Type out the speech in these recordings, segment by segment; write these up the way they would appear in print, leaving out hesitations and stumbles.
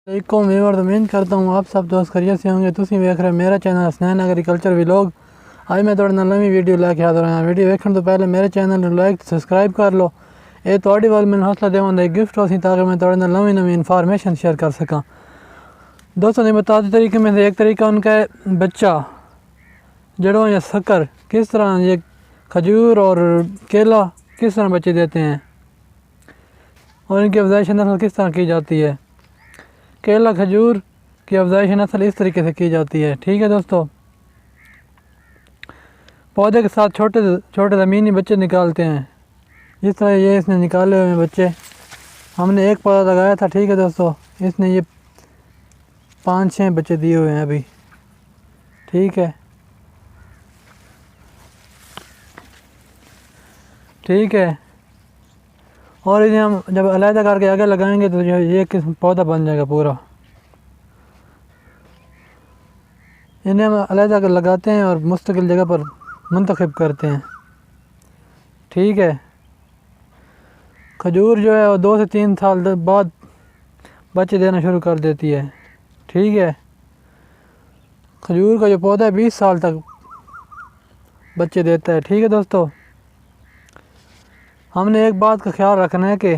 को मैं और उम्मीद करता हूँ आप सब दोस्त खैरियत से होंगे। तुम वेख रहे मेरा चैनल हसनैन एग्रीकल्चर व्लॉग। आज मैं थोड़े नाल नवी वीडियो लैके आ रहा हूँ। वीडियो देखने तो पहले मेरे चैनल को लाइक सब्सक्राइब कर लो। ये थोड़ी वाल मैंने हौसला देवन एक गिफ्ट हो सी ताकि मैं थोड़े नाल नवी नवी इन्फॉर्मेशन शेयर कर सका। दोस्तों ने बताते तरीके में से एक तरीका उनका है बच्चा जड़ों या शक्कर किस तरह ये खजूर और केला किस तरह बच्चे देते हैं और इनकी अफजाइश नस्ल किस तरह की जाती है। केला खजूर की अफजाइश नस्ल इस तरीके से की जाती है। ठीक है दोस्तों, पौधे के साथ छोटे छोटे ज़मीनी बच्चे निकालते हैं। जिस तरह ये इसने निकाले हुए बच्चे, हमने एक पौधा लगाया था। ठीक है दोस्तों, इसने ये 5-6 बच्चे दिए हुए हैं अभी। ठीक है और इन्हें हम जब अलहदा करके आगे लगाएंगे तो ये किस्म पौधा बन जाएगा पूरा। इन्हें हम अलहदा कर लगाते हैं और मुस्तकिल जगह पर मुंतखब करते हैं। ठीक है, खजूर जो है वो 2 से 3 साल बाद बच्चे देना शुरू कर देती है। ठीक है, खजूर का जो पौधा है 20 साल तक बच्चे देता है। ठीक है दोस्तों, हमने एक बात का ख्याल रखना है कि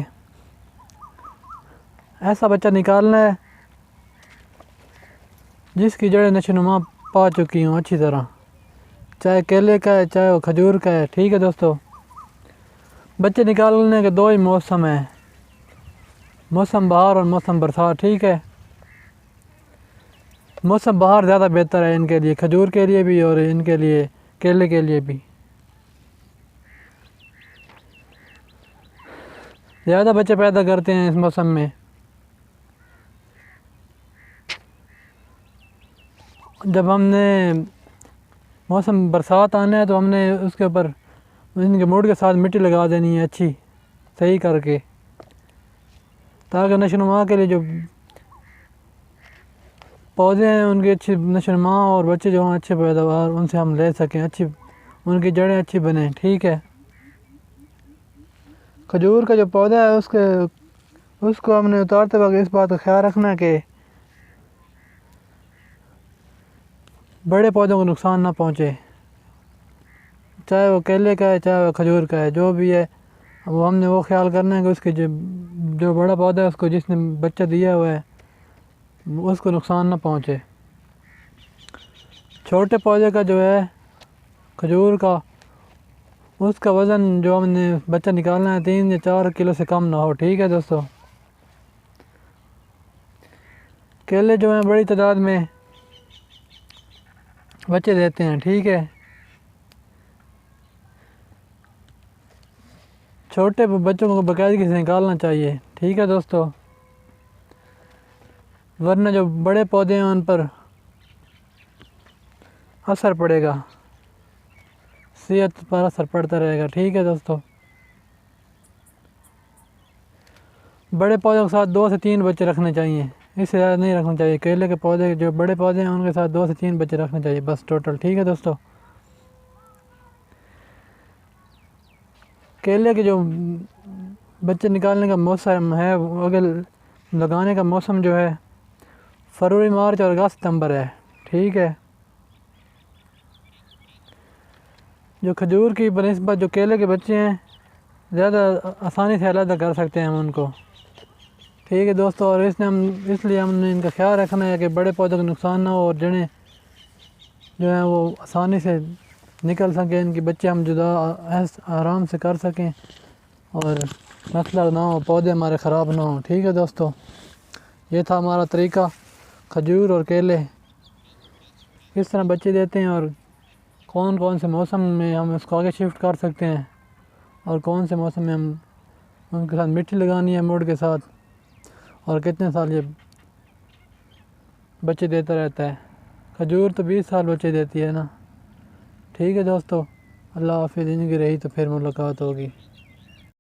ऐसा बच्चा निकालना है जिसकी जड़ें नशोनुमा पा चुकी हों अच्छी तरह, चाहे केले का है चाहे वो खजूर का है। ठीक है दोस्तों, बच्चे निकालने के 2 ही मौसम हैं, मौसम बहार और मौसम बरसात। ठीक है, मौसम बहार ज़्यादा बेहतर है इनके लिए, खजूर के लिए भी और इनके लिए केले के लिए भी। ज़्यादा बच्चे पैदा करते हैं इस मौसम में। जब हमने मौसम बरसात आना है तो हमने उसके ऊपर इनके मूड के साथ मिट्टी लगा देनी है अच्छी सही करके, ताकि नशोनुमा के लिए जो पौधे हैं उनकी अच्छी नशोनुमा और बच्चे जो हैं अच्छे पैदावार उनसे हम ले सकें, अच्छी उनकी जड़ें अच्छी बने। ठीक है, खजूर का जो पौधा है उसको हमने उतारते वक्त इस बात का ख्याल रखना है कि बड़े पौधों को नुकसान ना पहुँचे, चाहे वो केले का है चाहे वो खजूर का है, जो भी है वो हमने वो ख्याल करना है कि उसके जो बड़ा पौधा है उसको जिसने बच्चा दिया हुआ है उसको नुकसान ना पहुँचे। छोटे पौधे का जो है खजूर का, उसका वज़न जो हमने बच्चा निकालना है 3 या 4 किलो से कम ना हो। ठीक है दोस्तों, केले जो हैं बड़ी तादाद में बच्चे देते हैं। ठीक है, छोटे बच्चों को बाकायदगी से निकालना चाहिए। ठीक है दोस्तों, वरना जो बड़े पौधे हैं उन पर असर पड़ेगा, सेहत पर असर पड़ता रहेगा। ठीक है दोस्तों, बड़े पौधों के साथ 2 से 3 बच्चे रखने चाहिए, इससे ज़्यादा नहीं रखना चाहिए। केले के पौधे जो बड़े पौधे हैं उनके साथ 2 से 3 बच्चे रखने चाहिए बस टोटल। ठीक है दोस्तों, केले के जो बच्चे निकालने का मौसम है अगर लगाने का मौसम जो है फरवरी मार्च और अगस्त सितंबर है। ठीक है, जो खजूर की बनिस्बत जो केले के बच्चे हैं ज़्यादा आसानी से अलग कर सकते हैं हम उनको। ठीक है दोस्तों, और इसलिए हमने इनका ख्याल रखना है कि बड़े पौधों को नुकसान ना हो और जड़ें जो हैं वो आसानी से निकल सकें, इनके बच्चे हम जुदा आराम से कर सकें और मसला ना हो, पौधे हमारे ख़राब ना हो। ठीक है दोस्तों, ये था हमारा तरीका, खजूर और केले किस तरह बच्चे देते हैं और कौन कौन से मौसम में हम इसको आगे शिफ्ट कर सकते हैं और कौन से मौसम में हम उनके साथ मिट्टी लगानी है मूड के साथ, और कितने साल ये बच्चे देता रहता है। खजूर तो 20 साल बच्चे देती है ना। ठीक है दोस्तों, अल्लाह हाफिज़, ज़िंदगी रही तो फिर मुलाकात होगी।